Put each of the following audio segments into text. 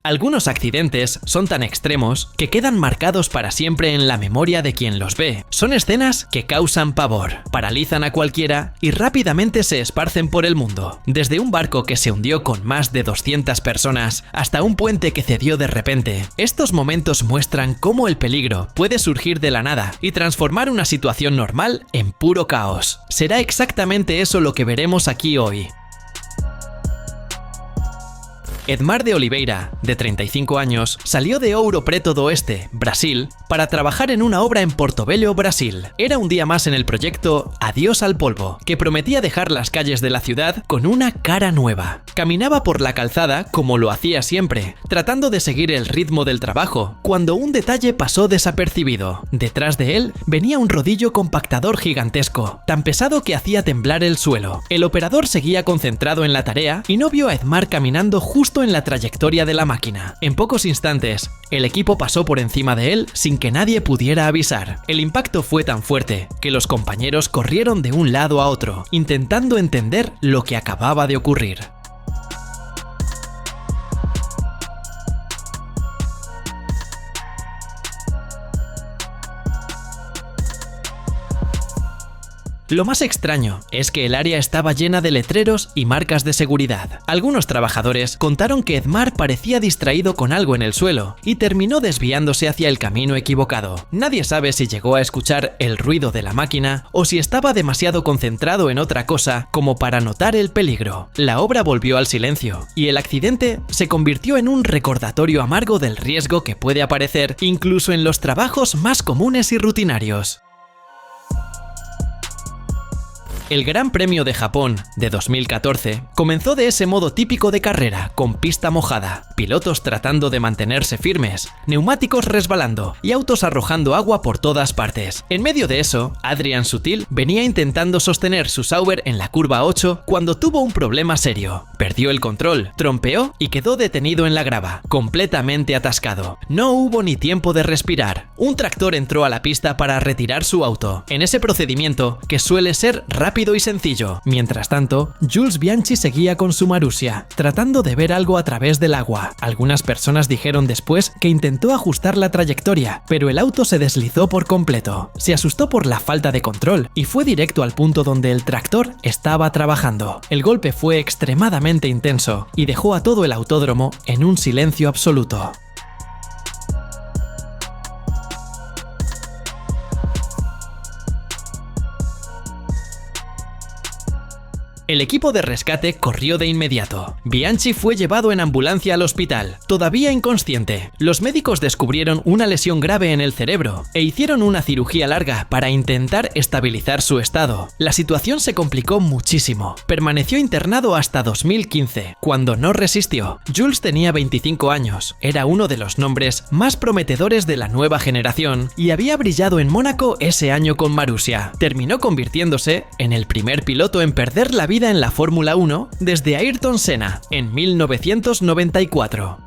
Algunos accidentes son tan extremos que quedan marcados para siempre en la memoria de quien los ve. Son escenas que causan pavor, paralizan a cualquiera y rápidamente se esparcen por el mundo. Desde un barco que se hundió con más de 200 personas hasta un puente que cedió de repente, estos momentos muestran cómo el peligro puede surgir de la nada y transformar una situación normal en puro caos. Será exactamente eso lo que veremos aquí hoy. Edmar de Oliveira, de 35 años, salió de Ouro Preto do Oeste, Brasil, para trabajar en una obra en Portobello, Brasil. Era un día más en el proyecto Adiós al polvo, que prometía dejar las calles de la ciudad con una cara nueva. Caminaba por la calzada como lo hacía siempre, tratando de seguir el ritmo del trabajo, cuando un detalle pasó desapercibido. Detrás de él venía un rodillo compactador gigantesco, tan pesado que hacía temblar el suelo. El operador seguía concentrado en la tarea y no vio a Edmar caminando justo en la trayectoria de la máquina. En pocos instantes, el equipo pasó por encima de él sin que nadie pudiera avisar. El impacto fue tan fuerte que los compañeros corrieron de un lado a otro, intentando entender lo que acababa de ocurrir. Lo más extraño es que el área estaba llena de letreros y marcas de seguridad. Algunos trabajadores contaron que Edmar parecía distraído con algo en el suelo y terminó desviándose hacia el camino equivocado. Nadie sabe si llegó a escuchar el ruido de la máquina o si estaba demasiado concentrado en otra cosa como para notar el peligro. La obra volvió al silencio y el accidente se convirtió en un recordatorio amargo del riesgo que puede aparecer incluso en los trabajos más comunes y rutinarios. El Gran Premio de Japón de 2014 comenzó de ese modo típico de carrera, con pista mojada, pilotos tratando de mantenerse firmes, neumáticos resbalando y autos arrojando agua por todas partes. En medio de eso, Adrian Sutil venía intentando sostener su Sauber en la curva 8 cuando tuvo un problema serio. Perdió el control, trompeó y quedó detenido en la grava, completamente atascado. No hubo ni tiempo de respirar. Un tractor entró a la pista para retirar su auto. En ese procedimiento, que suele ser rápido y sencillo. Mientras tanto, Jules Bianchi seguía con su Marussia, tratando de ver algo a través del agua. Algunas personas dijeron después que intentó ajustar la trayectoria, pero el auto se deslizó por completo. Se asustó por la falta de control y fue directo al punto donde el tractor estaba trabajando. El golpe fue extremadamente intenso y dejó a todo el autódromo en un silencio absoluto. El equipo de rescate corrió de inmediato. Bianchi fue llevado en ambulancia al hospital, todavía inconsciente. Los médicos descubrieron una lesión grave en el cerebro e hicieron una cirugía larga para intentar estabilizar su estado. La situación se complicó muchísimo. Permaneció internado hasta 2015, cuando no resistió. Jules tenía 25 años, era uno de los nombres más prometedores de la nueva generación y había brillado en Mónaco ese año con Marussia. Terminó convirtiéndose en el primer piloto en perder la vida en la Fórmula 1 desde Ayrton Senna en 1994.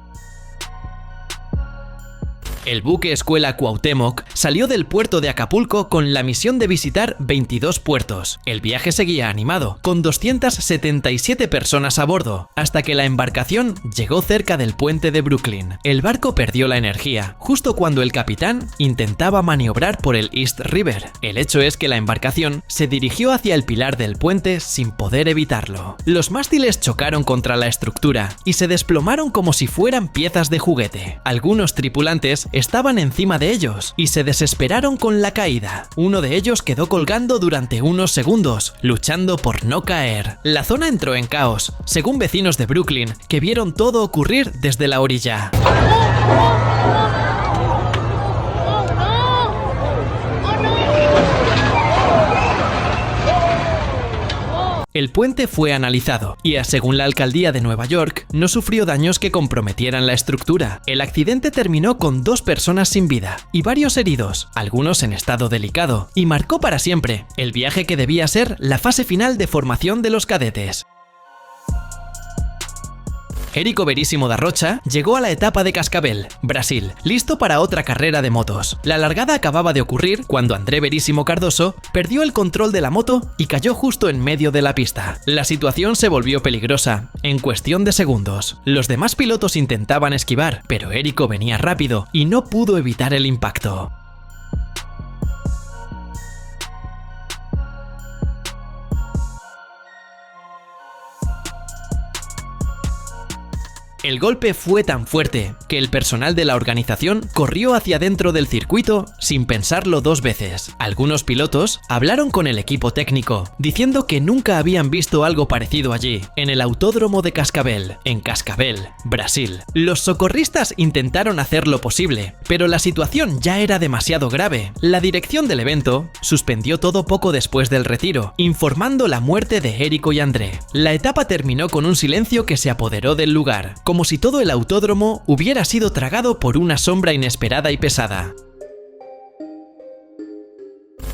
El buque escuela Cuauhtémoc salió del puerto de Acapulco con la misión de visitar 22 puertos. El viaje seguía animado, con 277 personas a bordo, hasta que la embarcación llegó cerca del puente de Brooklyn. El barco perdió la energía, justo cuando el capitán intentaba maniobrar por el East River. El hecho es que la embarcación se dirigió hacia el pilar del puente sin poder evitarlo. Los mástiles chocaron contra la estructura y se desplomaron como si fueran piezas de juguete. Algunos tripulantes estaban encima de ellos y se desesperaron con la caída. Uno de ellos quedó colgando durante unos segundos, luchando por no caer. La zona entró en caos, según vecinos de Brooklyn, que vieron todo ocurrir desde la orilla. El puente fue analizado y, según la alcaldía de Nueva York, no sufrió daños que comprometieran la estructura. El accidente terminó con 2 personas sin vida y varios heridos, algunos en estado delicado, y marcó para siempre el viaje que debía ser la fase final de formación de los cadetes. Érico Veríssimo da Rocha llegó a la etapa de Cascavel, Brasil, listo para otra carrera de motos. La largada acababa de ocurrir cuando André Veríssimo Cardoso perdió el control de la moto y cayó justo en medio de la pista. La situación se volvió peligrosa, en cuestión de segundos. Los demás pilotos intentaban esquivar, pero Érico venía rápido y no pudo evitar el impacto. El golpe fue tan fuerte que el personal de la organización corrió hacia dentro del circuito sin pensarlo dos veces. Algunos pilotos hablaron con el equipo técnico, diciendo que nunca habían visto algo parecido allí, en el autódromo de Cascavel, en Cascavel, Brasil. Los socorristas intentaron hacer lo posible, pero la situación ya era demasiado grave. La dirección del evento suspendió todo poco después del retiro, informando la muerte de Érico y André. La etapa terminó con un silencio que se apoderó del lugar, como si todo el autódromo hubiera sido tragado por una sombra inesperada y pesada.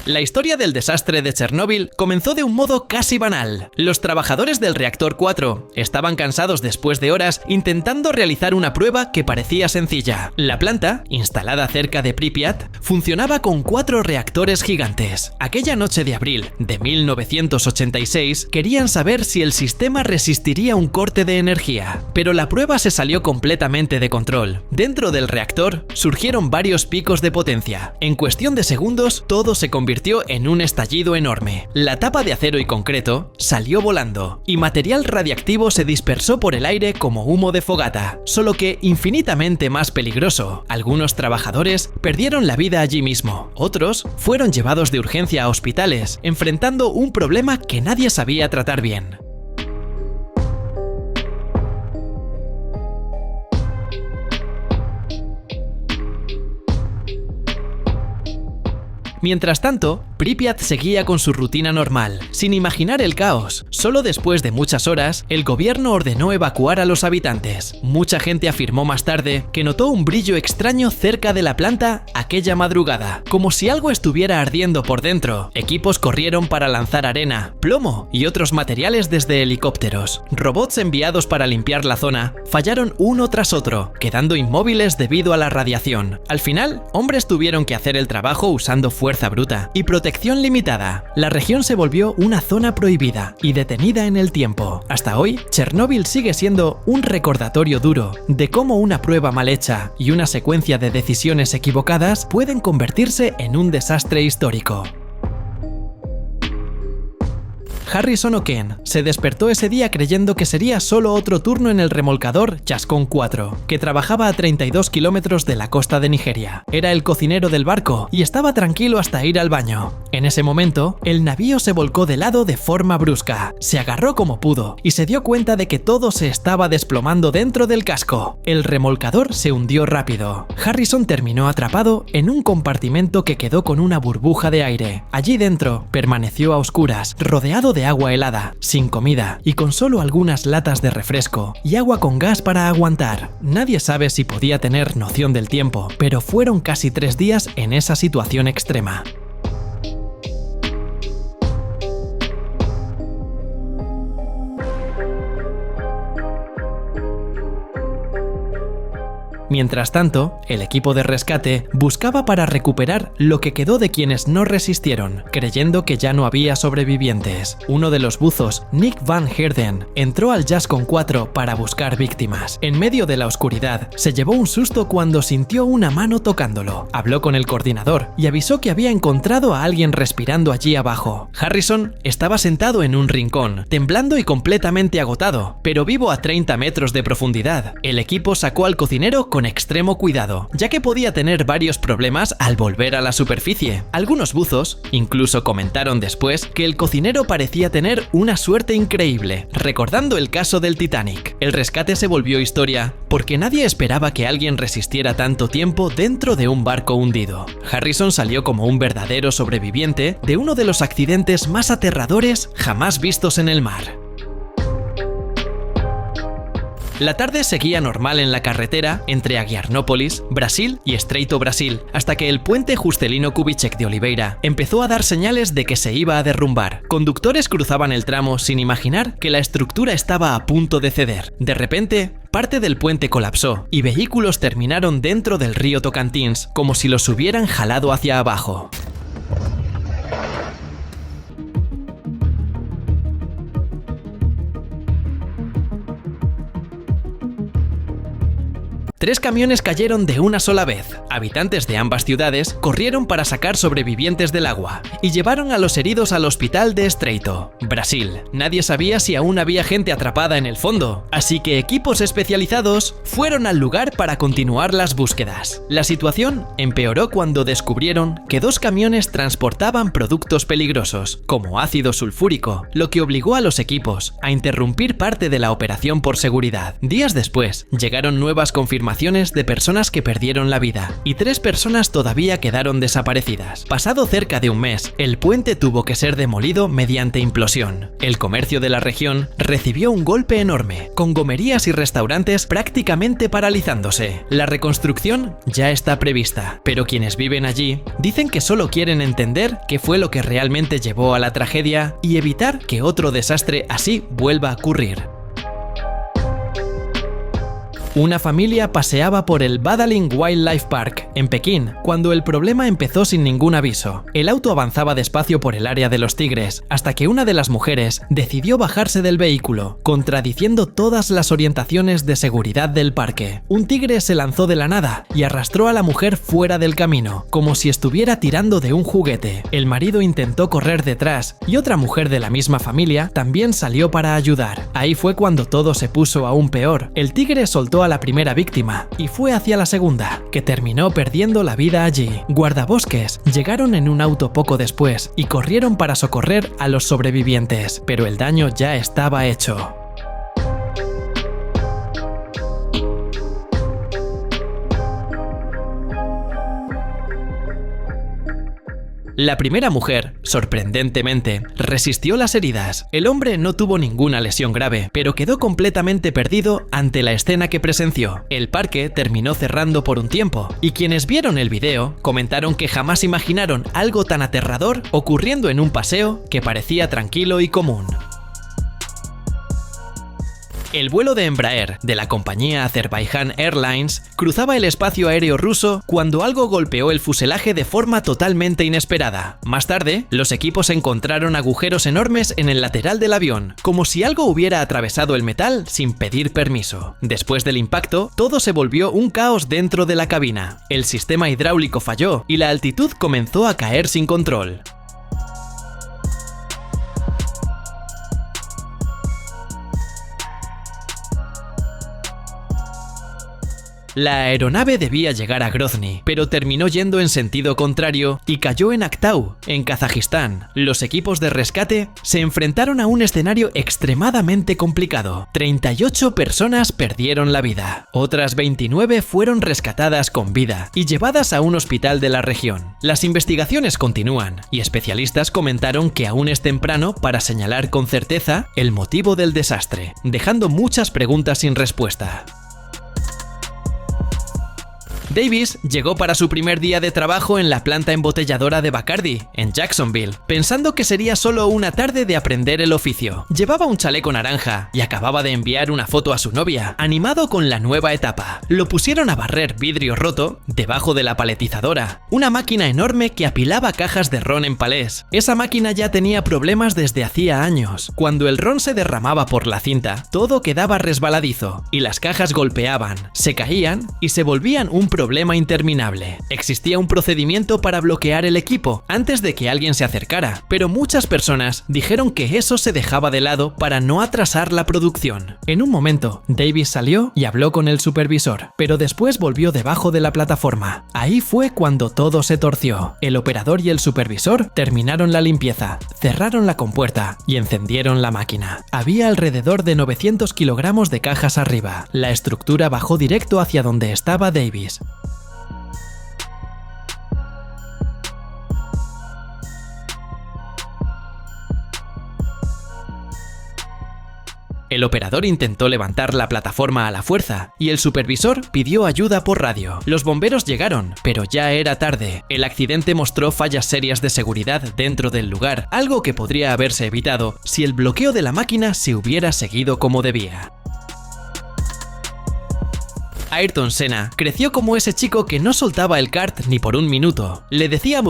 La historia del desastre de Chernóbil comenzó de un modo casi banal. Los trabajadores del reactor 4 estaban cansados después de horas intentando realizar una prueba que parecía sencilla. La planta, instalada cerca de Pripyat, funcionaba con 4 reactores gigantes. Aquella noche de abril de 1986 querían saber si el sistema resistiría un corte de energía, pero la prueba se salió completamente de control. Dentro del reactor surgieron varios picos de potencia. En cuestión de segundos, todo se convirtió en un estallido enorme. La tapa de acero y concreto salió volando y material radiactivo se dispersó por el aire como humo de fogata, solo que infinitamente más peligroso. Algunos trabajadores perdieron la vida allí mismo, otros fueron llevados de urgencia a hospitales, enfrentando un problema que nadie sabía tratar bien. Mientras tanto, Pripyat seguía con su rutina normal, sin imaginar el caos. Solo después de muchas horas, el gobierno ordenó evacuar a los habitantes. Mucha gente afirmó más tarde que notó un brillo extraño cerca de la planta aquella madrugada, como si algo estuviera ardiendo por dentro. Equipos corrieron para lanzar arena, plomo y otros materiales desde helicópteros. Robots enviados para limpiar la zona fallaron uno tras otro, quedando inmóviles debido a la radiación. Al final, hombres tuvieron que hacer el trabajo usando fuerza bruta y protección limitada. La región se volvió una zona prohibida y detenida en el tiempo. Hasta hoy, Chernóbil sigue siendo un recordatorio duro de cómo una prueba mal hecha y una secuencia de decisiones equivocadas pueden convertirse en un desastre histórico. Harrison O'Ken se despertó ese día creyendo que sería solo otro turno en el remolcador Chascón 4, que trabajaba a 32 kilómetros de la costa de Nigeria. Era el cocinero del barco y estaba tranquilo hasta ir al baño. En ese momento, el navío se volcó de lado de forma brusca, se agarró como pudo y se dio cuenta de que todo se estaba desplomando dentro del casco. El remolcador se hundió rápido. Harrison terminó atrapado en un compartimento que quedó con una burbuja de aire. Allí dentro permaneció a oscuras, rodeado de agua helada, sin comida y con solo algunas latas de refresco y agua con gas para aguantar. Nadie sabe si podía tener noción del tiempo, pero fueron casi 3 días en esa situación extrema. Mientras tanto, el equipo de rescate buscaba para recuperar lo que quedó de quienes no resistieron, creyendo que ya no había sobrevivientes. Uno de los buzos, Nick Van Heerden, entró al Chascón 4 para buscar víctimas. En medio de la oscuridad, se llevó un susto cuando sintió una mano tocándolo. Habló con el coordinador y avisó que había encontrado a alguien respirando allí abajo. Harrison estaba sentado en un rincón, temblando y completamente agotado, pero vivo a 30 metros de profundidad. El equipo sacó al cocinero con extremo cuidado, ya que podía tener varios problemas al volver a la superficie. Algunos buzos incluso comentaron después que el cocinero parecía tener una suerte increíble, recordando el caso del Titanic. El rescate se volvió historia porque nadie esperaba que alguien resistiera tanto tiempo dentro de un barco hundido. Harrison salió como un verdadero sobreviviente de uno de los accidentes más aterradores jamás vistos en el mar. La tarde seguía normal en la carretera entre Aguiarnópolis, Brasil y Estreito Brasil, hasta que el puente Juscelino Kubitschek de Oliveira empezó a dar señales de que se iba a derrumbar. Conductores cruzaban el tramo sin imaginar que la estructura estaba a punto de ceder. De repente, parte del puente colapsó y vehículos terminaron dentro del río Tocantins, como si los hubieran jalado hacia abajo. Tres camiones cayeron de una sola vez. Habitantes de ambas ciudades corrieron para sacar sobrevivientes del agua y llevaron a los heridos al hospital de Estreito, Brasil. Nadie sabía si aún había gente atrapada en el fondo, así que equipos especializados fueron al lugar para continuar las búsquedas. La situación empeoró cuando descubrieron que dos camiones transportaban productos peligrosos, como ácido sulfúrico, lo que obligó a los equipos a interrumpir parte de la operación por seguridad. Días después, llegaron nuevas confirmaciones de personas que perdieron la vida y 3 personas todavía quedaron desaparecidas. Pasado cerca de un mes, el puente tuvo que ser demolido mediante implosión. El comercio de la región recibió un golpe enorme, con gomerías y restaurantes prácticamente paralizándose. La reconstrucción ya está prevista, pero quienes viven allí dicen que solo quieren entender qué fue lo que realmente llevó a la tragedia y evitar que otro desastre así vuelva a ocurrir. Una familia paseaba por el Badaling Wildlife Park, en Pekín, cuando el problema empezó sin ningún aviso. El auto avanzaba despacio por el área de los tigres, hasta que una de las mujeres decidió bajarse del vehículo, contradiciendo todas las orientaciones de seguridad del parque. Un tigre se lanzó de la nada y arrastró a la mujer fuera del camino, como si estuviera tirando de un juguete. El marido intentó correr detrás y otra mujer de la misma familia también salió para ayudar. Ahí fue cuando todo se puso aún peor. El tigre soltó a la primera víctima y fue hacia la segunda, que terminó perdiendo la vida allí. Guardabosques llegaron en un auto poco después y corrieron para socorrer a los sobrevivientes, pero el daño ya estaba hecho. La primera mujer, sorprendentemente, resistió las heridas. El hombre no tuvo ninguna lesión grave, pero quedó completamente perdido ante la escena que presenció. El parque terminó cerrando por un tiempo, y quienes vieron el video comentaron que jamás imaginaron algo tan aterrador ocurriendo en un paseo que parecía tranquilo y común. El vuelo de Embraer, de la compañía Azerbaijan Airlines, cruzaba el espacio aéreo ruso cuando algo golpeó el fuselaje de forma totalmente inesperada. Más tarde, los equipos encontraron agujeros enormes en el lateral del avión, como si algo hubiera atravesado el metal sin pedir permiso. Después del impacto, todo se volvió un caos dentro de la cabina. El sistema hidráulico falló y la altitud comenzó a caer sin control. La aeronave debía llegar a Grozny, pero terminó yendo en sentido contrario y cayó en Aktau, en Kazajistán. Los equipos de rescate se enfrentaron a un escenario extremadamente complicado. 38 personas perdieron la vida. Otras 29 fueron rescatadas con vida y llevadas a un hospital de la región. Las investigaciones continúan y especialistas comentaron que aún es temprano para señalar con certeza el motivo del desastre, dejando muchas preguntas sin respuesta. Davis llegó para su primer día de trabajo en la planta embotelladora de Bacardi, en Jacksonville, pensando que sería solo una tarde de aprender el oficio. Llevaba un chaleco naranja y acababa de enviar una foto a su novia, animado con la nueva etapa. Lo pusieron a barrer vidrio roto debajo de la paletizadora, una máquina enorme que apilaba cajas de ron en palés. Esa máquina ya tenía problemas desde hacía años. Cuando el ron se derramaba por la cinta, todo quedaba resbaladizo y las cajas golpeaban, se caían y se volvían un problema interminable. Existía un procedimiento para bloquear el equipo antes de que alguien se acercara, pero muchas personas dijeron que eso se dejaba de lado para no atrasar la producción. En un momento, Davis salió y habló con el supervisor, pero después volvió debajo de la plataforma. Ahí fue cuando todo se torció. El operador y el supervisor terminaron la limpieza, cerraron la compuerta y encendieron la máquina. Había alrededor de 900 kilogramos de cajas arriba. La estructura bajó directo hacia donde estaba Davis. El operador intentó levantar la plataforma a la fuerza y el supervisor pidió ayuda por radio. Los bomberos llegaron, pero ya era tarde. El accidente mostró fallas serias de seguridad dentro del lugar, algo que podría haberse evitado si el bloqueo de la máquina se hubiera seguido como debía. Ayrton Senna creció como ese chico que no soltaba el kart ni por un minuto. Le decía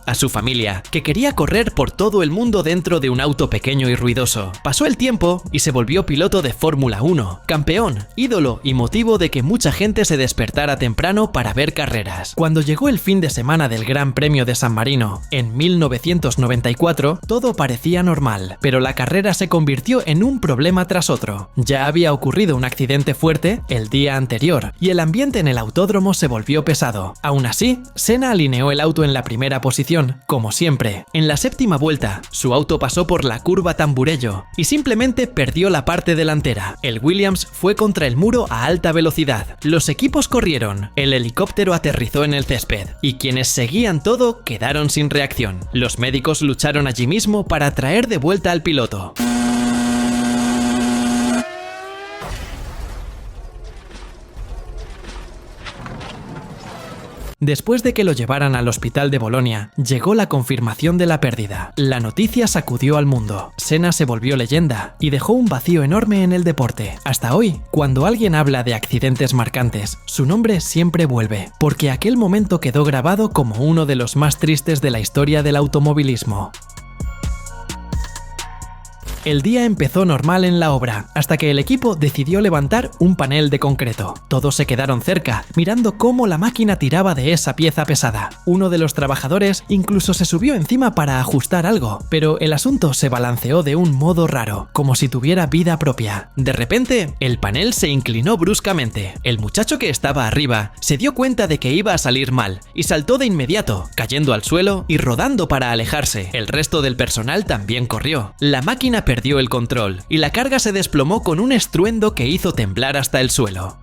a su familia que quería correr por todo el mundo dentro de un auto pequeño y ruidoso. Pasó el tiempo y se volvió piloto de Fórmula 1, campeón, ídolo y motivo de que mucha gente se despertara temprano para ver carreras. Cuando llegó el fin de semana del Gran Premio de San Marino, en 1994, todo parecía normal, pero la carrera se convirtió en un problema tras otro. Ya había ocurrido un accidente fuerte el día anterior, y el ambiente en el autódromo se volvió pesado. Aún así, Senna alineó el auto en la primera posición, como siempre. En la séptima vuelta, su auto pasó por la curva Tamburello y simplemente perdió la parte delantera. El Williams fue contra el muro a alta velocidad. Los equipos corrieron, el helicóptero aterrizó en el césped y quienes seguían todo quedaron sin reacción. Los médicos lucharon allí mismo para traer de vuelta al piloto. Después de que lo llevaran al hospital de Bolonia, llegó la confirmación de la pérdida. La noticia sacudió al mundo. Senna se volvió leyenda y dejó un vacío enorme en el deporte. Hasta hoy, cuando alguien habla de accidentes marcantes, su nombre siempre vuelve, porque aquel momento quedó grabado como uno de los más tristes de la historia del automovilismo. El día empezó normal en la obra, hasta que el equipo decidió levantar un panel de concreto. Todos se quedaron cerca, mirando cómo la máquina tiraba de esa pieza pesada. Uno de los trabajadores incluso se subió encima para ajustar algo, pero el asunto se balanceó de un modo raro, como si tuviera vida propia. De repente, el panel se inclinó bruscamente. El muchacho que estaba arriba se dio cuenta de que iba a salir mal, y saltó de inmediato, cayendo al suelo y rodando para alejarse. El resto del personal también corrió. La máquina perdió el control y la carga se desplomó con un estruendo que hizo temblar hasta el suelo.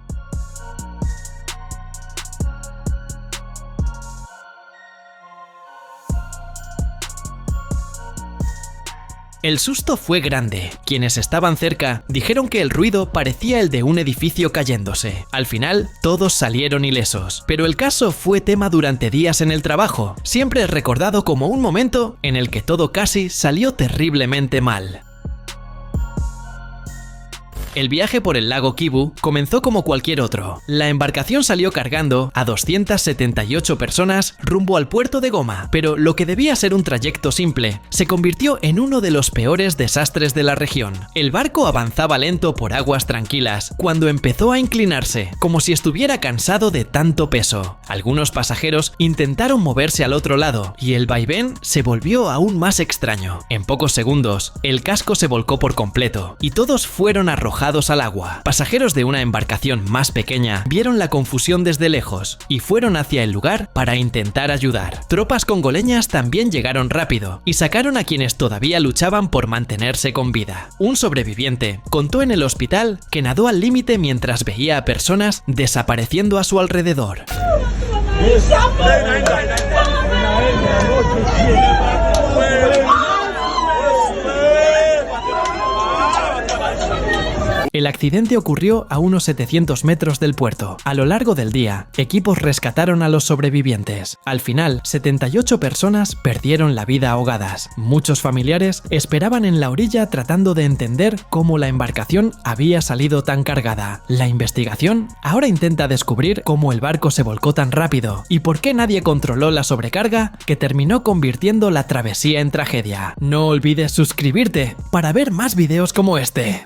El susto fue grande. Quienes estaban cerca dijeron que el ruido parecía el de un edificio cayéndose. Al final, todos salieron ilesos. Pero el caso fue tema durante días en el trabajo, siempre recordado como un momento en el que todo casi salió terriblemente mal. El viaje por el lago Kivu comenzó como cualquier otro. La embarcación salió cargando a 278 personas rumbo al puerto de Goma, pero lo que debía ser un trayecto simple se convirtió en uno de los peores desastres de la región. El barco avanzaba lento por aguas tranquilas cuando empezó a inclinarse, como si estuviera cansado de tanto peso. Algunos pasajeros intentaron moverse al otro lado y el vaivén se volvió aún más extraño. En pocos segundos, el casco se volcó por completo y todos fueron arrojados al agua. Pasajeros de una embarcación más pequeña vieron la confusión desde lejos y fueron hacia el lugar para intentar ayudar. Tropas congoleñas también llegaron rápido y sacaron a quienes todavía luchaban por mantenerse con vida. Un sobreviviente contó en el hospital que nadó al límite mientras veía a personas desapareciendo a su alrededor. El accidente ocurrió a unos 700 metros del puerto. A lo largo del día, equipos rescataron a los sobrevivientes. Al final, 78 personas perdieron la vida ahogadas. Muchos familiares esperaban en la orilla tratando de entender cómo la embarcación había salido tan cargada. La investigación ahora intenta descubrir cómo el barco se volcó tan rápido y por qué nadie controló la sobrecarga que terminó convirtiendo la travesía en tragedia. No olvides suscribirte para ver más videos como este.